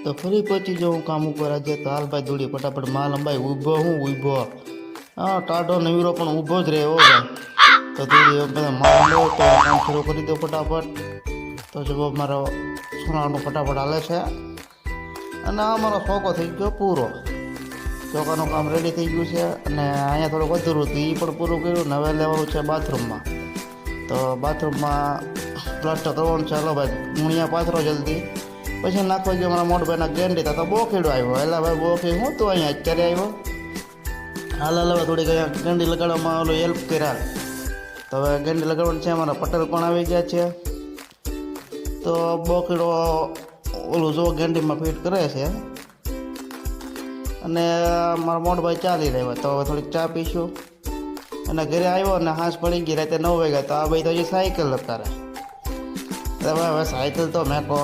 તો ફરી પહોંચી જાઉં કામ ઉપર આજે. તો હાલ ભાઈ દોડી ફટાફટ માલ અંબાઈ ઊભો હું ઊભો. હા ટાઢો નવીરો પણ ઊભો જ રહે હો ભાઈ. તો દોડી બધા માલ અંબાયો તો કામ શરૂ કરી દો ફટાફટ. તો જવાબ મારો સોનાનું ફટાફટ હાલે છે. અને આ મારો શોખો થઈ ગયો પૂરો. ચોકાનું કામ રેડી થઈ ગયું છે અને અહીંયા થોડુંક અધૂરું હતું એ પણ પૂરું કર્યું ને હવે લેવાનું છે બાથરૂમમાં. તો બાથરૂમમાં પ્લાસ્ટર કરવાનું છે. હાલો ભાઈ ગુણિયા પાથરો જલ્દી. પછી નાખવા ગયો મારા મોટભાઈના ગેંડી તો બોખેડો આવ્યો. એટલે ભાઈ બોખી હું તો અહીંયા અત્યારે આવ્યો. હાલ હવે થોડીક અહીંયા ગેંડી લગાડવામાં ઓલો હેલ્પ કર્યા. તો હવે ગેંડી લગાડવાનું છે. અમારા પટેલ પણ આવી ગયા છે. તો બોખેડો ઓલું જો ગેંડીમાં ફિટ કરે છે. અને મારા મોટભાઈ ચાલી રહ્યા. તો હવે થોડીક ચા પીશું. અને ઘરે આવ્યો અને હાંસ પડી ગઈ રાતે 9 વાગ્યા. તો આ ભાઈ તો હજી સાયકલ અત્યારે. હવે સાયકલ તો મેં કહો